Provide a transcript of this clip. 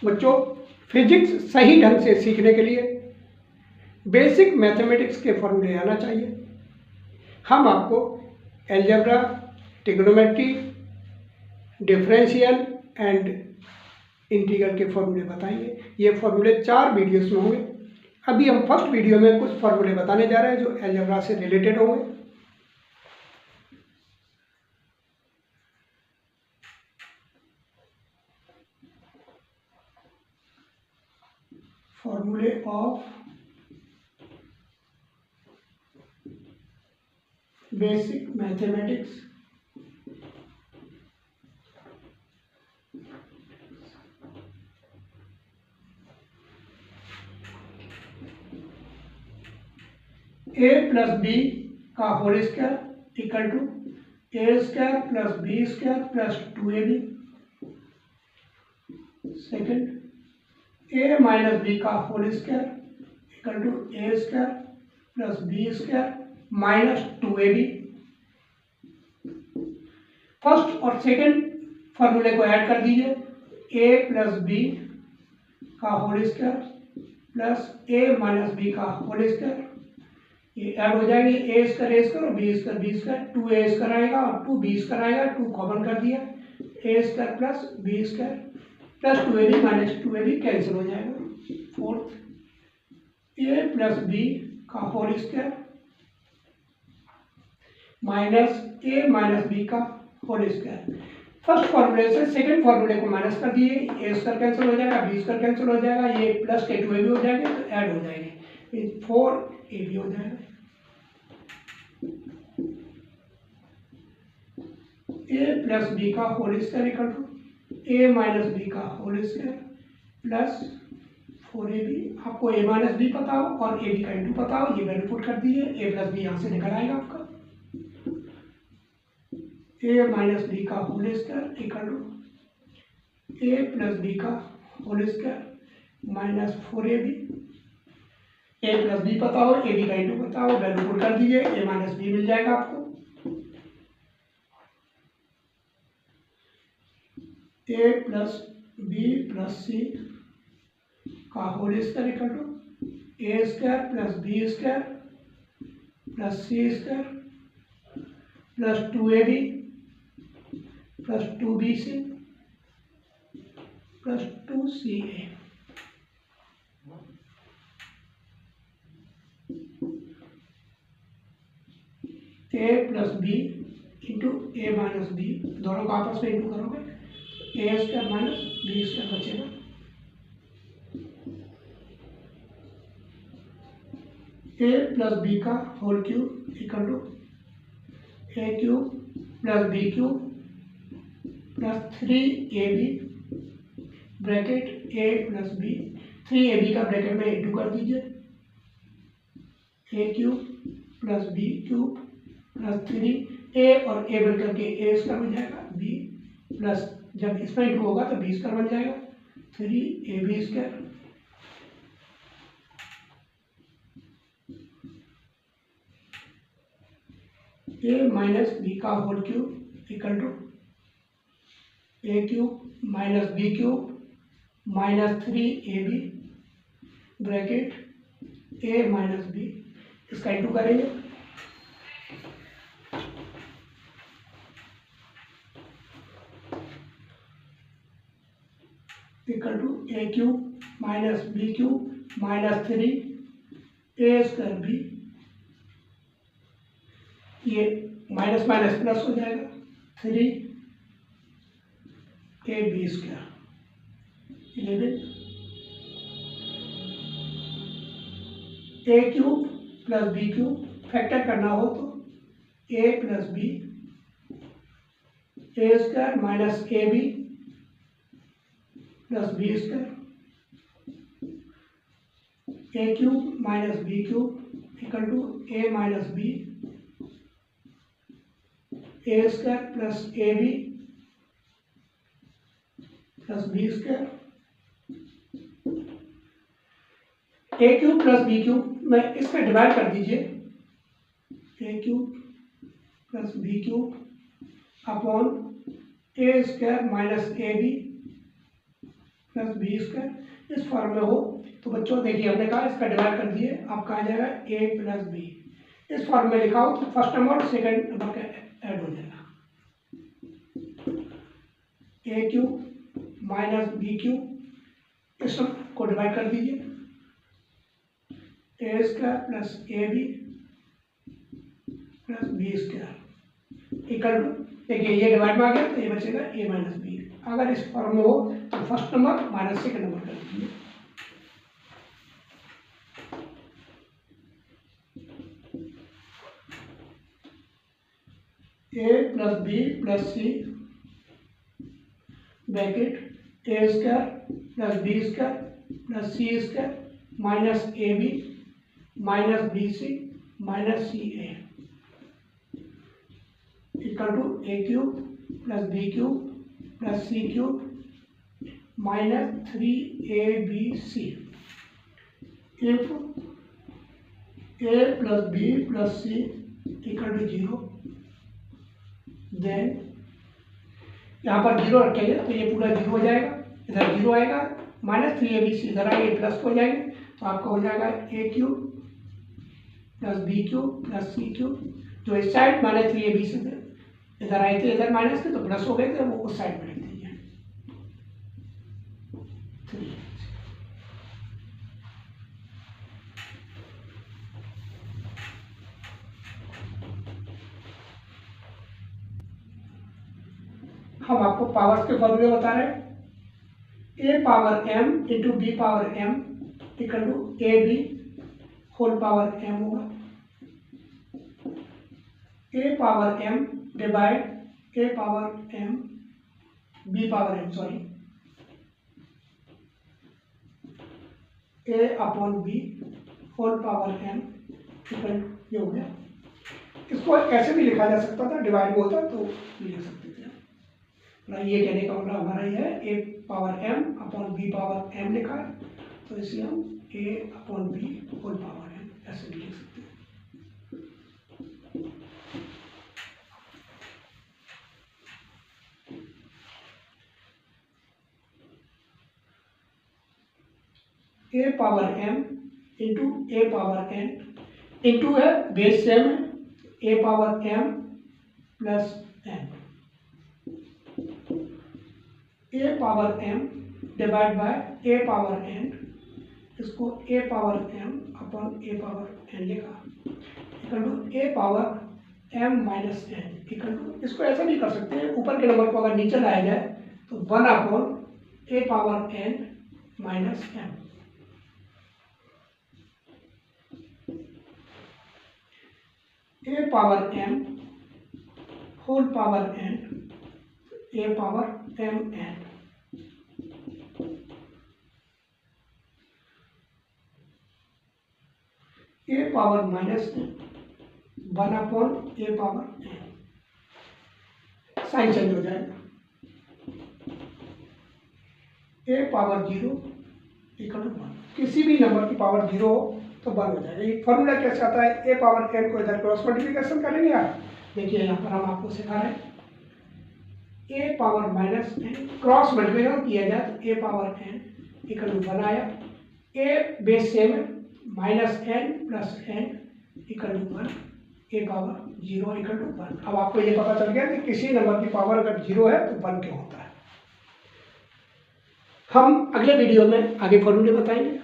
बच्चों, फिजिक्स सही ढंग से सीखने के लिए बेसिक मैथमेटिक्स के फॉर्मूले आना चाहिए। हम आपको algebra, trigonometry, differential and integral के फॉर्मूले बताएंगे। ये फॉर्मूले 4 वीडियोस में होंगे। अभी हम फर्स्ट वीडियो में कुछ फॉर्मूले बताने जा रहे हैं जो अलजेब्रा से रिलेटेड होंगे। फॉर्मूले of basic mathematics a plus B का whole square equal to A square plus B square plus 2ab। Second, a minus B का whole square equal to A square plus B square minus 2ab। First और second फॉर्मूले को add कर दीजिए, a plus B का whole square plus a minus B का whole square, ये add हो जाएंगे। ए स्क्वायर और बी स्क्वायर 2a स्क्वायर आएगा और 2b स्क्वायर आएगा, 2 कॉमन कर दिया, A square plus B square plus 2ab minus 2ab cancel हो जाएगा। फोर्थ, a प्लस बी का whole square minus a minus B का होल स्क्वायर। फर्स्ट फॉर्मूले से सेकंड फॉर्मूले को माइनस कर दिए, ए स्क्वायर कैंसिल हो जाएगा, बी स्क्वायर कैंसिल हो जाएगा, ये प्लस के 2ab हो जाएंगे तो ऐड हो जाएंगे, 4ab हो जाएगा। ए प्लस बी का whole square equal to A minus B का होल स्क्वायर प्लस 4ab। आपको ए माइनस बी पता हो और ए बी का इंटू पता हो, ये वैल्यू पुट कर दीजिए, ए प्लस बी यहाँ से निकल आएगा आपका। ए माइनस बी का whole square equal to A plus B का whole square minus 4ab। A plus B पता हो, ए बी का इंटू पता हो, वैल्यू पुट कर दीजिए, ए माइनस बी मिल जाएगा आपको। A plus B plus C का whole square equal to A square plus B square plus C square plus 2ab plus 2bc plus 2ca। A plus B into A minus B, दोनों को आपस में into करोगे, A square minus B square बचेगा। A plus B का whole cube equal to A cube plus B cube plus 3ab bracket A plus B, 3ab का bracket में into कर दीजिए, A cube plus B cube plus 3 A और A बन करके ए square बन जाएगा, बी प्लस जब इसमें इंटू होगा तो बी स्क्वायर बन जाएगा, 3ab square A minus B का whole cube equal to A cube minus B cube minus 3ab bracket A minus B, इसका इंटू करेंगे, equal to A cube minus B cube minus 3 square B, ये minus minus plus हो जाएगा, 3ab square 11। A cube plus B cube factor करना हो तो A plus B A square minus A B plus B square, A cube minus B cube equal to A minus B A square plus A B plus B square. A cube plus B cube में इसमें divide कर दीजिए, A cube plus B cube upon A square minus A B plus B square इस form में हो तो बच्चों देखिए हमने कहा इसका डिवाइड कर दिए, अब कहा जाएगा ए प्लस बी। इस फॉर्म में लिखा हो तो फर्स्ट नंबर और सेकेंड नंबर का ऐड हो जाएगा, A cube minus B cube, इस को डिवाइड कर दीजिए, A square plus A B plus B square equal to, देखिए ये डिवाइड में आ गया तो ये बचेगा ए माइनस बी। अगर इस फॉर्म में हो तो first number minus second number कर दीजिए, A plus B plus C bracket A square plus B square plus C square minus A B minus B C minus C A equal to A cube plus B cube plus C cube minus 3abc। If A plus B plus C equal to 0 then यहाँ पर 0 रखेंगे तो ये पूरा 0 हो जाएगा, इधर 0 आएगा, माइनस 3abc इधर आएंगे प्लस हो जाएंगे तो आपका हो जाएगा A cube plus B cube plus C cube, जो इस साइड माइनस 3abc थे इधर आए थे, इधर माइनस थे तो प्लस हो गए थे, वो उस साइड में लिख दीजिए 3। हम आपको पावर्स के फॉर्मूले बता रहे हैं, A power m into B power m equal to A B whole power m होगा, A power m divide A power m B power m sorry A upon B whole power m equal ये हो गया। इसको ऐसे भी लिखा जा सकता था, डिवाइड में होता तो लिख सकते थे। ये कहने का मतलब हमारा ये है A power m upon B power m लिखा है तो इसे हम a upon B whole power m ऐसे भी लिख सकते हैं। A power m into A power n, into है बेस सेम है, A power m plus n, A power m divide by A power n, इसको A power m upon A power n लिखा equal to A power m minus n equal to, इसको ऐसा भी कर सकते हैं, ऊपर के नंबर को अगर नीचे लाया जाए तो 1 upon A power n minus m, A power m whole power n A power m n, A power minus n 1 upon A power n, sign change हो जाएगा, ए पावर 0 इक्वल टू 1, किसी भी नंबर की पावर 0 हो तो 1 हो जाएगा। ये फॉर्मूला कैसे आता है, ए पावर n को इधर क्रॉस मल्टीप्लिकेशन करेंगे आप, देखिए यहाँ पर हम आपको सिखा रहे हैं A power minus n cross multiplication किया जाए तो A power n equal to 1 आया, ए बेस सेम है minus n plus n equal to 1, A power 0 equal to 1। अब आपको ये पता चल गया कि किसी नंबर की पावर अगर 0 है तो 1 क्यों होता है। हम अगले वीडियो में आगे फॉर्मूले बताएंगे।